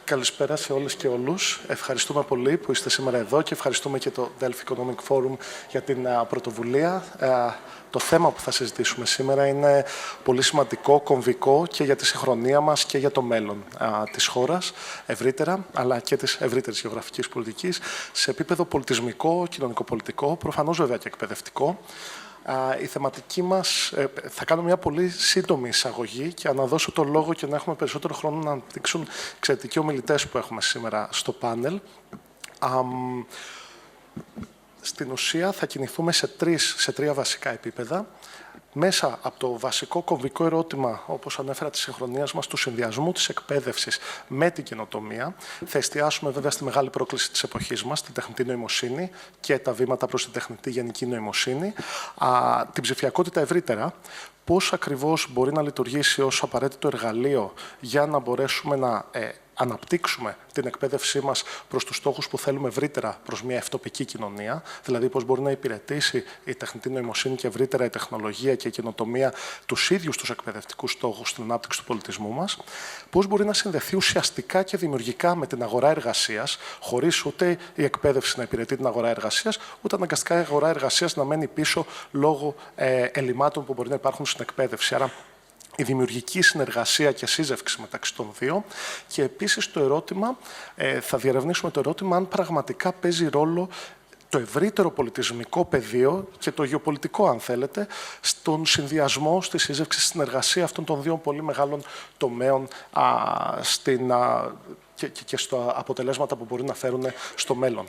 Καλησπέρα σε όλες και όλους. Ευχαριστούμε πολύ που είστε σήμερα εδώ και ευχαριστούμε και το Delphi Economic Forum για την πρωτοβουλία. Το θέμα που θα συζητήσουμε σήμερα είναι πολύ σημαντικό, κομβικό και για τη συγχρονία μας και για το μέλλον της χώρας ευρύτερα, αλλά και της ευρύτερης γεωγραφικής πολιτικής, σε επίπεδο πολιτισμικό, κοινωνικοπολιτικό, προφανώς βέβαια και εκπαιδευτικό. Η θεματική μας, θα κάνω μια πολύ σύντομη εισαγωγή και να δώσω το λόγο και να έχουμε περισσότερο χρόνο να αναπτύξουν εξαιρετικοί ομιλητές που έχουμε σήμερα στο πάνελ. Στην ουσία θα κινηθούμε σε τρία βασικά επίπεδα. Μέσα από το βασικό κομβικό ερώτημα, όπως ανέφερα, της συγχρονίας μας, του συνδυασμού της εκπαίδευσης με την καινοτομία, θα εστιάσουμε βέβαια στη μεγάλη πρόκληση της εποχής μας, την τεχνητή νοημοσύνη και τα βήματα προς την τεχνητή γενική νοημοσύνη, την ψηφιακότητα ευρύτερα, πώς ακριβώς μπορεί να λειτουργήσει ως απαραίτητο εργαλείο για να μπορέσουμε να αναπτύξουμε την εκπαίδευσή μας προς τους στόχους που θέλουμε ευρύτερα προς μια ευτοπική κοινωνία, δηλαδή πώς μπορεί να υπηρετήσει η τεχνητή νοημοσύνη και ευρύτερα η τεχνολογία και η καινοτομία τους ίδιους τους εκπαιδευτικούς στόχους στην ανάπτυξη του πολιτισμού μας, πώς μπορεί να συνδεθεί ουσιαστικά και δημιουργικά με την αγορά εργασίας, χωρίς ούτε η εκπαίδευση να υπηρετεί την αγορά εργασίας, ούτε αναγκαστικά η αγορά εργασίας να μένει πίσω λόγω ελλημάτων που μπορεί να υπάρχουν στην εκπαίδευση. Άρα, η δημιουργική συνεργασία και σύζευξη μεταξύ των δύο και επίσης το ερώτημα, θα διερευνήσουμε το ερώτημα αν πραγματικά παίζει ρόλο το ευρύτερο πολιτισμικό πεδίο και το γεωπολιτικό, αν θέλετε, στον συνδυασμό, στη σύζευξη, στη συνεργασία αυτών των δύο πολύ μεγάλων τομέων και στα αποτελέσματα που μπορεί να φέρουν στο μέλλον.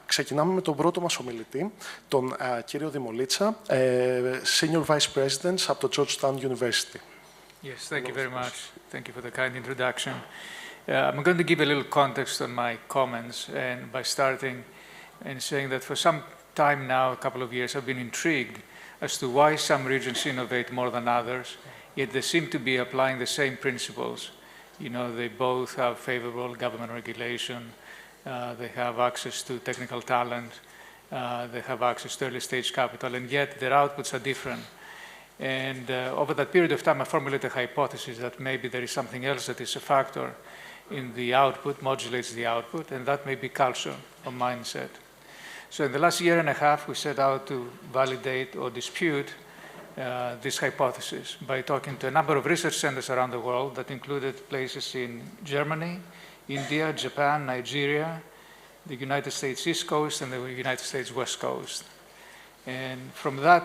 Ξεκινάμε με τον πρώτο μας ομιλητή, τον κύριο Dimolitsa, Senior Vice President από το Georgetown University. Yes, thank you very much. Thank you for the kind introduction. I'm going to give a little context on my comments, and by starting and saying that for some time now, a couple of years, I've been intrigued as to why some regions innovate more than others, yet they seem to be applying the same principles. You know, they both have favorable government regulation, they have access to technical talent, they have access to early stage capital, and yet their outputs are different. And over that period of time, I formulated a hypothesis that maybe there is something else that is a factor in the output, modulates the output, and that may be culture or mindset. So in the last year and a half, we set out to validate or dispute this hypothesis by talking to a number of research centers around the world that included places in Germany, India, Japan, Nigeria, the United States East Coast, and the United States West Coast. And from that,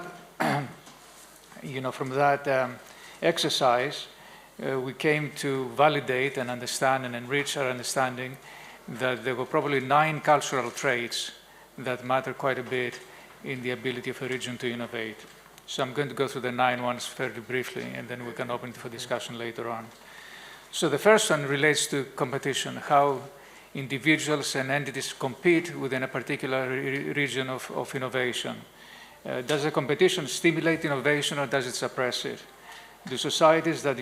exercise, we came to validate and understand and enrich our understanding that there were probably 9 cultural traits that matter quite a bit in the ability of a region to innovate. So I'm going to go through the 9 ones fairly briefly, and then we can open it for discussion later on. So the first one relates to competition, how individuals and entities compete within a particular region of innovation. Does the competition stimulate innovation or does it suppress it? Do societies that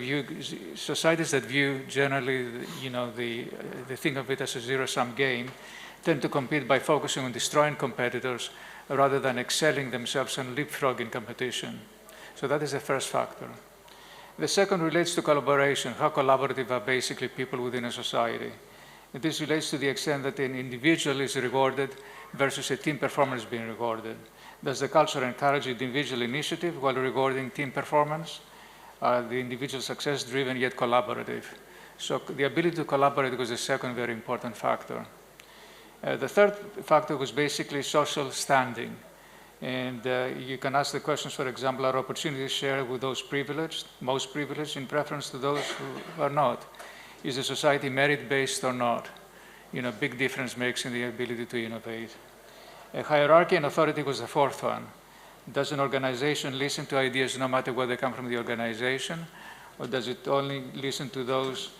view generally, they think of it as a zero-sum game, tend to compete by focusing on destroying competitors rather than excelling themselves and leapfrogging competition. So that is the first factor. The second relates to collaboration, how collaborative are basically people within a society. And this relates to the extent that an individual is rewarded versus a team performance being rewarded. Does the culture encourage individual initiative while rewarding team performance? Are the individual success driven yet collaborative? So the ability to collaborate was the second very important factor. The third factor was basically social standing. And you can ask the questions, for example, are opportunities shared with those privileged, most privileged, in preference to those who are not? Is the society merit-based or not? Big difference makes in the ability to innovate. Hierarchy and authority was the fourth one. Does an organization listen to ideas no matter where they come from the organization, or does it only listen to those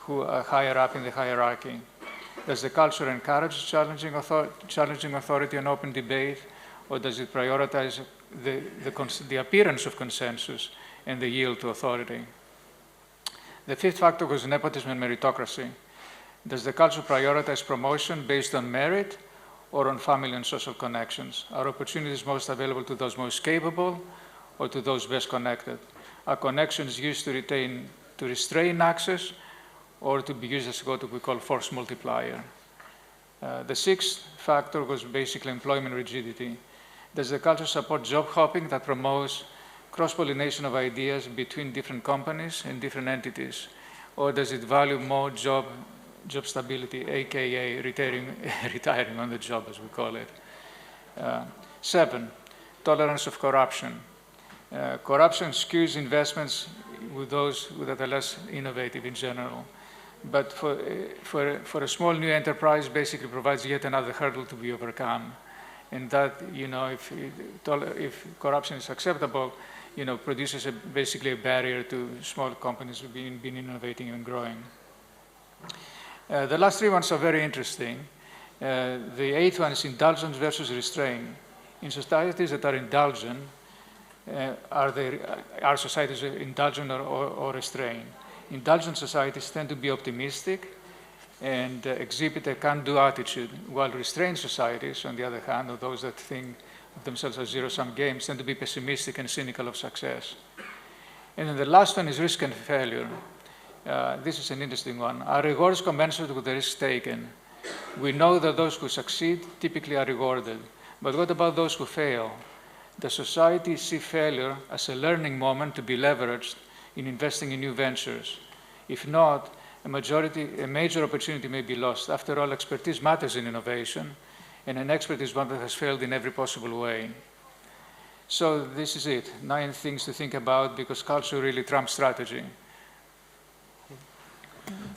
who are higher up in the hierarchy? Does the culture encourage challenging authority and open debate, or does it prioritize the appearance of consensus and the yield to authority? The fifth factor was nepotism and meritocracy. Does the culture prioritize promotion based on merit or on family and social connections? Are opportunities most available to those most capable or to those best connected? Are connections used to restrain access, or to be used as what we call force multiplier. The sixth factor was basically employment rigidity. Does the culture support job hopping that promotes cross-pollination of ideas between different companies and different entities? Or does it value more job stability, aka retiring on the job, as we call it? 7, tolerance of corruption. Corruption skews investments with those that are less innovative in general. But for a small new enterprise, basically provides yet another hurdle to be overcome. And that, if corruption is acceptable, produces basically a barrier to small companies being innovating and growing. The last three ones are very interesting. The eighth one is indulgence versus restraint. In societies that are indulgent, are societies indulgent or restrained? Indulgent societies tend to be optimistic and exhibit a can-do attitude, while restrained societies, on the other hand, or those that think of themselves as zero-sum games, tend to be pessimistic and cynical of success. And then the last one is risk and failure. This is an interesting one. Are rewards commensurate with the risks taken? We know that those who succeed typically are rewarded, but what about those who fail? Does society see failure as a learning moment to be leveraged in investing in new ventures? If not, a major opportunity may be lost. After all, expertise matters in innovation, and an expert is one that has failed in every possible way. So this is it, 9 things to think about, because culture really trumps strategy.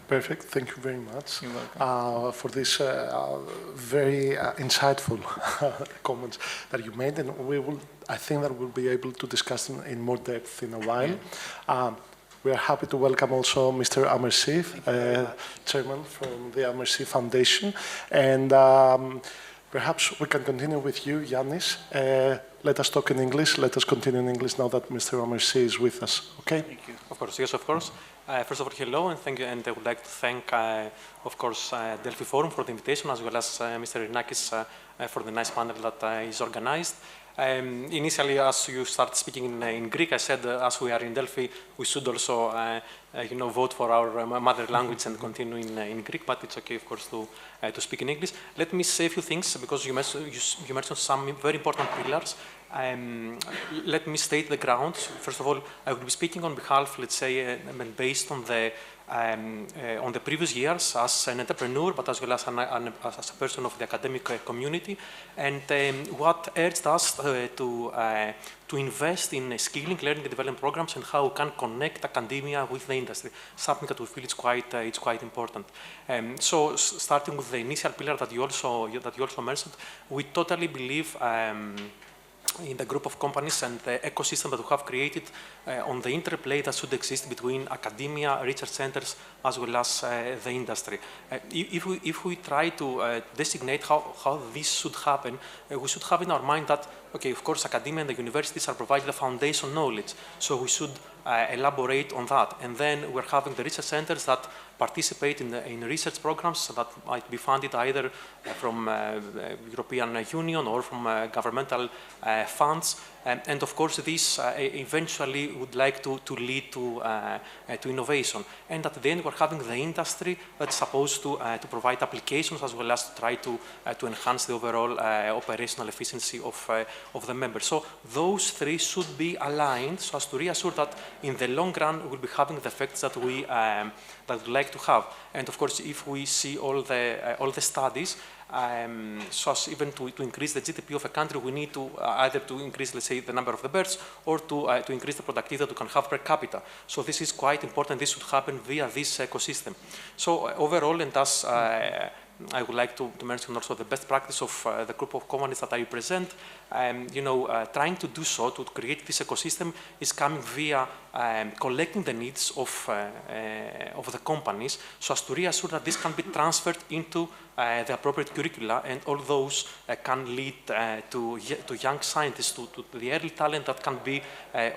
Perfect. Thank you very much. You're welcome. For this very insightful comments that you made, and I think that we'll be able to discuss them in more depth in a while. We are happy to welcome also Mr. Amersi, Chairman from the Amersi Foundation, and perhaps we can continue with you, Ioannis. Let us talk in English. Let us continue in English now that Mr. Amersi is with us. Okay? Thank you. Of course, yes, of course. First of all, hello, and thank you. And I would like to thank, of course, Delphi Forum for the invitation, as well as Mr. Erinakis for the nice panel that is organized. Initially, as you start speaking in Greek, I said, as we are in Delphi, we should also, vote for our mother language and continue in Greek. But it's okay, of course, to speak in English. Let me say a few things because you mentioned some very important pillars. Let me state the grounds. First of all, I will be speaking on behalf, let's say, based on the previous years as an entrepreneur, but as well as a person of the academic community, and what urged us to invest in skilling, learning and development programs, and how we can connect academia with the industry, something that we feel it's quite important. So, starting with the initial pillar that you also mentioned, we totally believe in the group of companies and the ecosystem that we have created on the interplay that should exist between academia, research centers, as well as the industry. If we try to designate how this should happen, we should have in our mind that, okay, of course, academia and the universities are providing the foundation knowledge, so we should elaborate on that. And then we're having the research centers that participate in research programs that might be funded either from European Union or from governmental funds. And of course, this eventually would like to lead to innovation. And at the end, we're having the industry that's supposed to provide applications as well as to try to enhance the overall operational efficiency of the members. So those three should be aligned so as to reassure that in the long run, we'll be having the effects that we would like to have. And of course, if we see all the studies, so as even to increase the GDP of a country, we need to either to increase, let's say, the number of the births, or to increase the productivity that we can have per capita. So this is quite important. This should happen via this ecosystem. So overall, and thus I would like to mention also the best practice of the group of companies that I represent. Trying to do so, to create this ecosystem, is coming via collecting the needs of the companies, so as to reassure that this can be transferred into the appropriate curricula, and all those can lead to young scientists, to the early talent that can be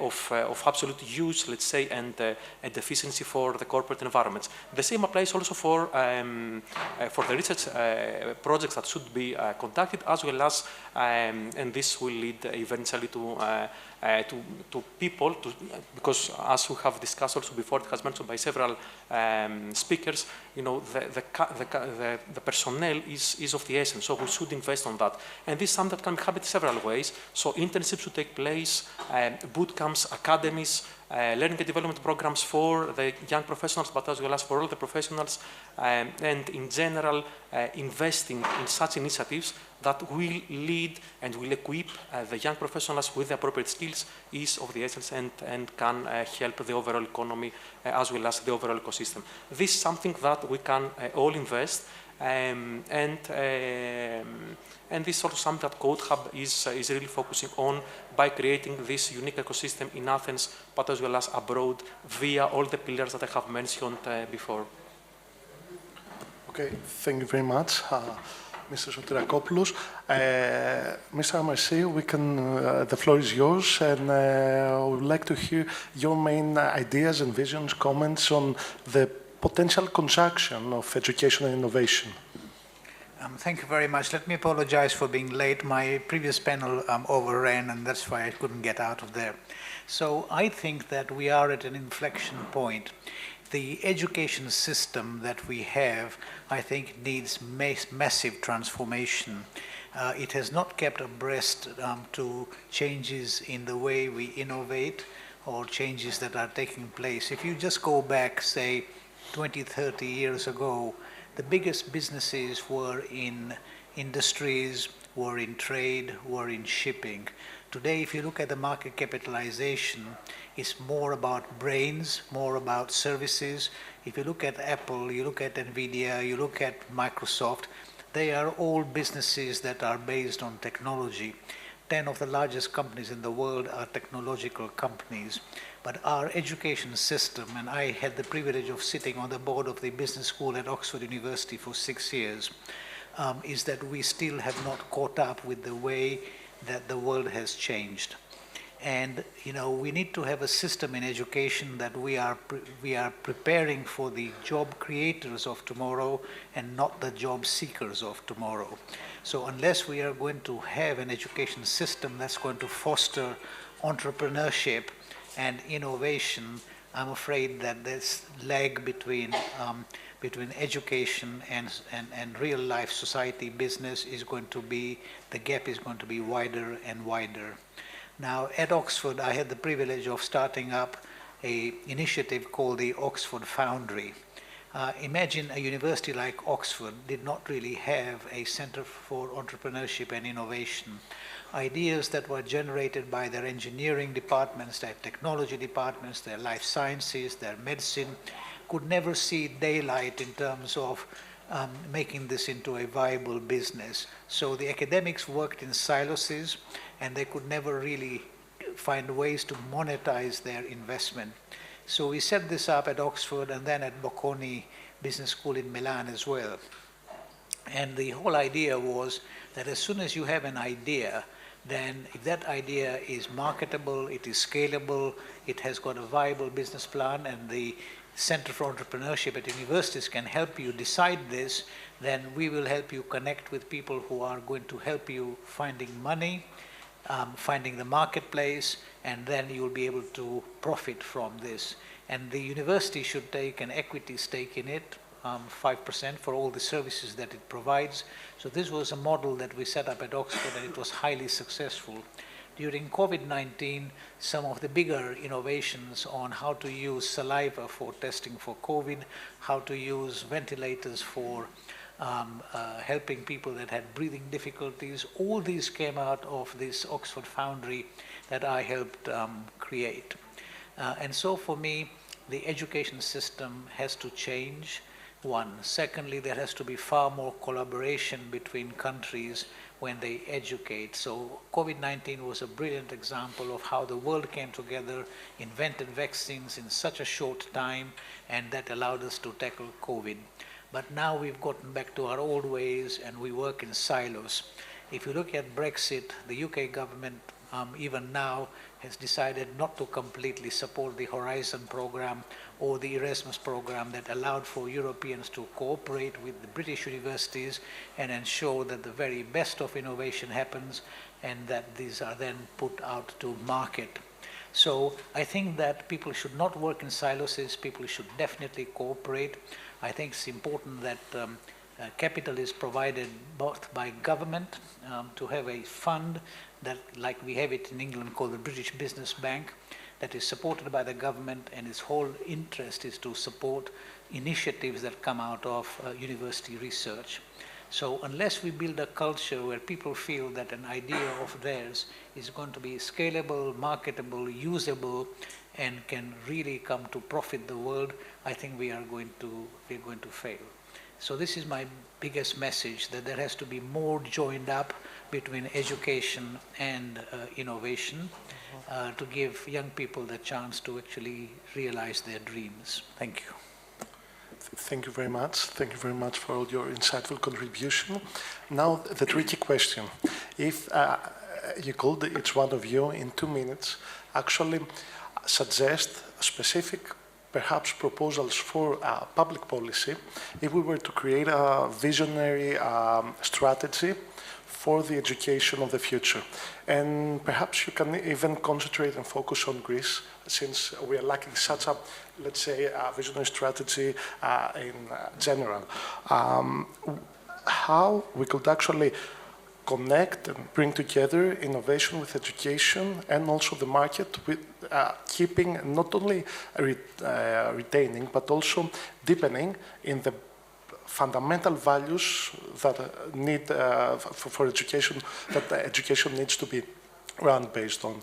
of absolute use, let's say, and efficiency for the corporate environments. The same applies also for the research projects that should be conducted, as well as, and this will lead eventually to to people, because as we have discussed also before, it has mentioned by several speakers, the personnel is of the essence, so we should invest on that. And this is something that can be happened several ways. So internships should take place, boot camps, academies, learning and development programs for the young professionals, but as well as for all the professionals, and in general, investing in such initiatives that will lead and will equip the young professionals with the appropriate skills is of the essence and can help the overall economy as well as the overall ecosystem. This is something that we can all invest, and this is also something that Code.Hub is really focusing on by creating this unique ecosystem in Athens, but as well as abroad via all the pillars that I have mentioned before. Okay, thank you very much, Mr. Sotirakopoulos. Mr. Amersi, the floor is yours, and I would like to hear your main ideas and visions, comments on the potential conjunction of education and innovation. Thank you very much. Let me apologize for being late. My previous panel overran, and that's why I couldn't get out of there. So I think that we are at an inflection point. The education system that we have, I think, needs massive transformation. It has not kept abreast to changes in the way we innovate or changes that are taking place. If you just go back, say, 20, 30 years ago, the biggest businesses were in industries, were in trade, were in shipping. Today, if you look at the market capitalization, it's more about brains, more about services. If you look at Apple, you look at NVIDIA, you look at Microsoft, they are all businesses that are based on technology. 10 of the largest companies in the world are technological companies. But our education system, and I had the privilege of sitting on the board of the business school at Oxford University for 6 years, is that we still have not caught up with the way that the world has changed. And we need to have a system in education that we are preparing for the job creators of tomorrow and not the job seekers of tomorrow. So unless we are going to have an education system that's going to foster entrepreneurship and innovation, I'm afraid that this lag between education and real life society business is going to be, the gap is going to be wider and wider. Now at Oxford, I had the privilege of starting up an initiative called the Oxford Foundry. Imagine a university like Oxford did not really have a center for entrepreneurship and innovation. Ideas that were generated by their engineering departments, their technology departments, their life sciences, their medicine, could never see daylight in terms of making this into a viable business. So the academics worked in silos, and they could never really find ways to monetize their investment. So we set this up at Oxford and then at Bocconi Business School in Milan as well. And the whole idea was that as soon as you have an idea, then if that idea is marketable, it is scalable, it has got a viable business plan, and the Center for Entrepreneurship at universities can help you decide this, then we will help you connect with people who are going to help you finding money, finding the marketplace, and then you'll be able to profit from this. And the university should take an equity stake in it, 5% for all the services that it provides. So this was a model that we set up at Oxford, and it was highly successful. During COVID-19, some of the bigger innovations on how to use saliva for testing for COVID, how to use ventilators for helping people that had breathing difficulties, all these came out of this Oxford Foundry that I helped create. And so for me, the education system has to change, one. Secondly, there has to be far more collaboration between countries when they educate. So COVID-19 was a brilliant example of how the world came together, invented vaccines in such a short time, and that allowed us to tackle COVID. But now we've gotten back to our old ways, and we work in silos. If you look at Brexit, the UK government, even now, has decided not to completely support the Horizon program or the Erasmus program that allowed for Europeans to cooperate with the British universities and ensure that the very best of innovation happens. and that these are then put out to market. So I think that people should not work in silos, people should definitely cooperate. I think it's important that capital is provided both by government to have a fund that, like we have it in England, called the British Business Bank, that is supported by the government, and its whole interest is to support initiatives that come out of university research. So unless we build a culture where people feel that an idea of theirs is going to be scalable, marketable, usable, and can really come to profit the world, I think we're going to fail. So this is my biggest message, that there has to be more joined up between education and innovation to give young people the chance to actually realize their dreams. Thank you. Thank you very much. Thank you very much for all your insightful contribution. Now, the tricky question. If you could, each one of you, in 2 minutes, actually suggest specific, perhaps, proposals for public policy, if we were to create a visionary strategy for the education of the future. And perhaps you can even concentrate and focus on Greece, since we are lacking such a, let's say, a visionary strategy in general. How we could actually connect and bring together innovation with education and also the market, with keeping not only retaining, but also deepening in the fundamental values that need for education, that education needs to be run based on.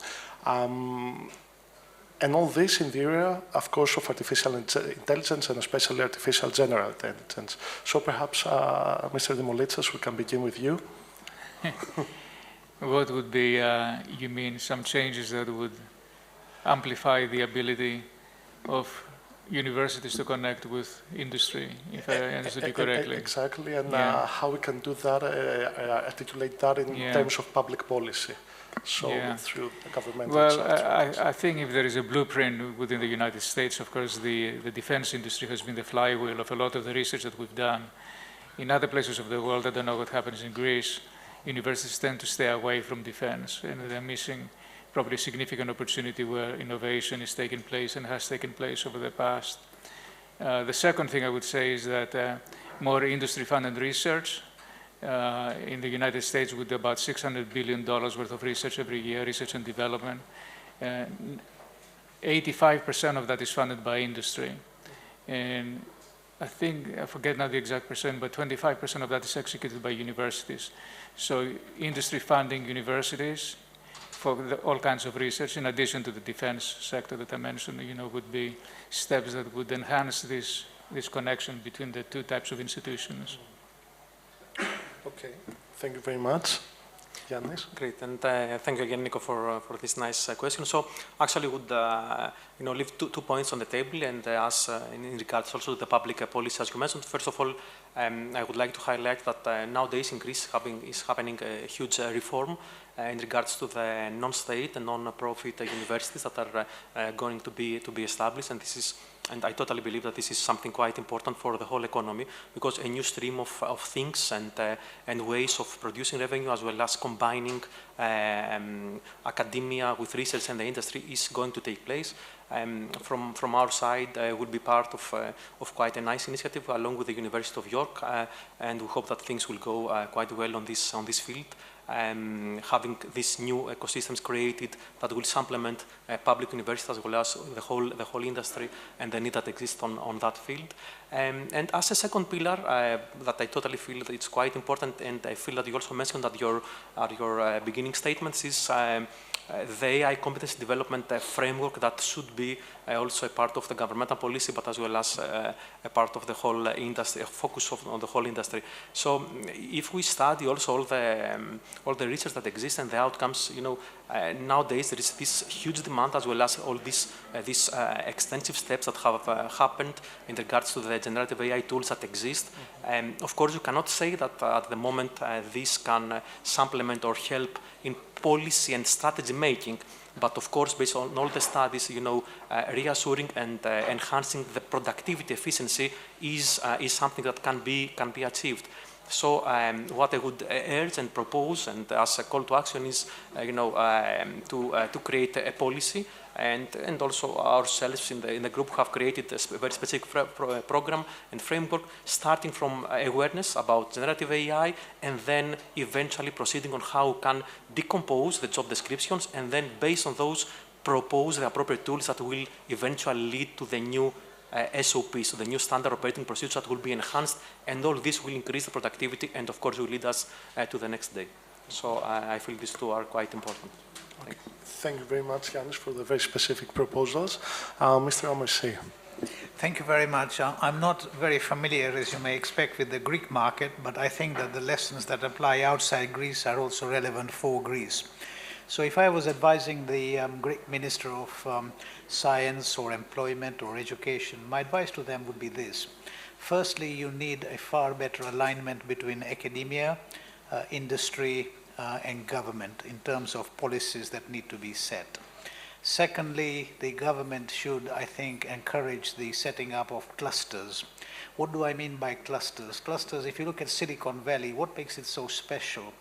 And all this in the area, of course, of artificial intelligence, and especially artificial general intelligence. So perhaps, Mr. Dimolitsas, we can begin with you. What would be, you mean, some changes that would amplify the ability of universities to connect with industry, if I understood you correctly? Exactly, and how we can do that, articulate that in terms of public policy. So through the government. Well, I think if there is a blueprint within the United States, of course, the defense industry has been the flywheel of a lot of the research that we've done. In other places of the world, I don't know what happens in Greece, universities tend to stay away from defense, and they're missing probably a significant opportunity where innovation is taking place and has taken place over the past. The second thing I would say is that more industry-funded research in the United States, with about $600 billion worth of research every year, research and development. 85% of that is funded by industry. And I think, I forget now the exact percent, but 25% of that is executed by universities. So industry funding universities for all kinds of research, in addition to the defense sector that I mentioned, would be steps that would enhance this connection between the two types of institutions. Okay, thank you very much. Ioannis? Great, and thank you again, Nico, for this nice question. So, actually, would leave two points on the table, and as in regards also to the public policy, as you mentioned. First of all, I would like to highlight that nowadays in Greece is happening a huge reform in regards to the non-state and non-profit universities that are going to be established, and I totally believe that this is something quite important for the whole economy, because a new stream of things and ways of producing revenue, as well as combining academia with research and the industry, is going to take place. From our side, we'll be part of quite a nice initiative along with the University of York, and we hope that things will go quite well on this field. Having these new ecosystems created that will supplement public universities as well as the whole industry and the need that exists on that field. And as a second pillar that I totally feel that it's quite important, and I feel that you also mentioned that your beginning statements, is the AI competency development framework that should be also a part of the governmental policy, but as well as a part of the whole industry, a focus on the whole industry. So if we study also all the research that exists and the outcomes, nowadays there is this huge demand, as well as all these extensive steps that have happened in regards to the generative AI tools that exist. Of course, you cannot say that at the moment this can supplement or help in policy and strategy making, but of course, based on all the studies, reassuring and enhancing the productivity efficiency is something that can be achieved. So what I would urge and propose, and as a call to action, is to create a policy, and also ourselves in the group have created a very specific program and framework, starting from awareness about generative AI, and then eventually proceeding on how we can decompose the job descriptions, and then based on those propose the appropriate tools that will eventually lead to the new SOPs, so the new standard operating procedures that will be enhanced, and all this will increase the productivity and of course will lead us to the next day. So I feel these two are quite important. Thank you very much, Ioannis, for the very specific proposals. Mr. Amersi. Thank you very much. I'm not very familiar, as you may expect, with the Greek market, but I think that the lessons that apply outside Greece are also relevant for Greece. So if I was advising the Greek Minister of Science or Employment or Education, my advice to them would be this. Firstly, you need a far better alignment between academia, industry, and government in terms of policies that need to be set. Secondly, the government should, I think, encourage the setting up of clusters. What do I mean by clusters? Clusters, if you look at Silicon Valley, what makes it so special?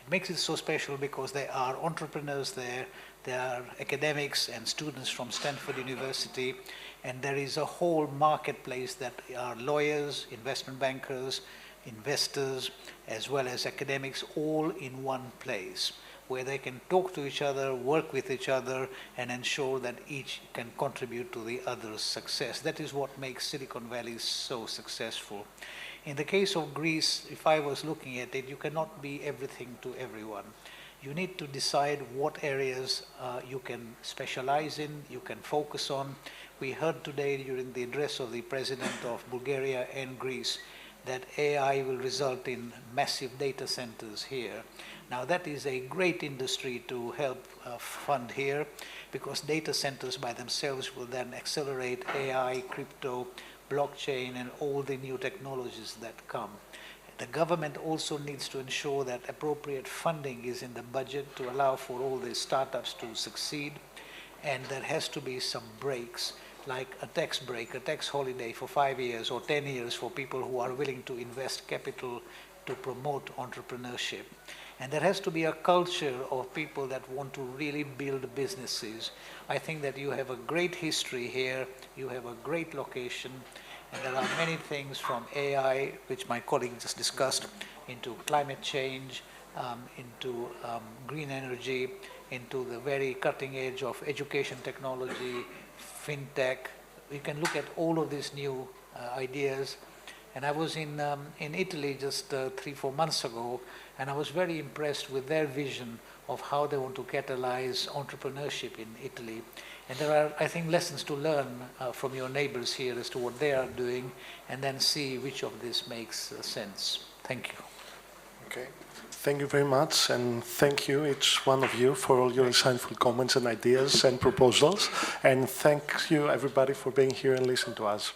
It makes it so special because there are entrepreneurs there, there are academics and students from Stanford University, and there is a whole marketplace that are lawyers, investment bankers, investors, as well as academics, all in one place, where they can talk to each other, work with each other, and ensure that each can contribute to the other's success. That is what makes Silicon Valley so successful. In the case of Greece, if I was looking at it, you cannot be everything to everyone. You need to decide what areas you can specialize in, you can focus on. We heard today during the address of the President of Bulgaria and Greece that AI will result in massive data centers here. Now that is a great industry to help fund here, because data centers by themselves will then accelerate AI, crypto, blockchain, and all the new technologies that come. The government also needs to ensure that appropriate funding is in the budget to allow for all the startups to succeed, and there has to be some breaks, like a tax break, a tax holiday for 5 years or 10 years for people who are willing to invest capital to promote entrepreneurship. And there has to be a culture of people that want to really build businesses. I think that you have a great history here, you have a great location, and there are many things from AI, which my colleague just discussed, into climate change, into green energy, into the very cutting edge of education technology, fintech. You can look at all of these new ideas. And I was in Italy just 3-4 months ago, and I was very impressed with their vision of how they want to catalyze entrepreneurship in Italy. And there are, I think, lessons to learn from your neighbors here as to what they are doing, and then see which of this makes sense. Thank you. Okay. Thank you very much, and thank you, each one of you, for all your insightful comments and ideas and proposals. And thank you, everybody, for being here and listening to us.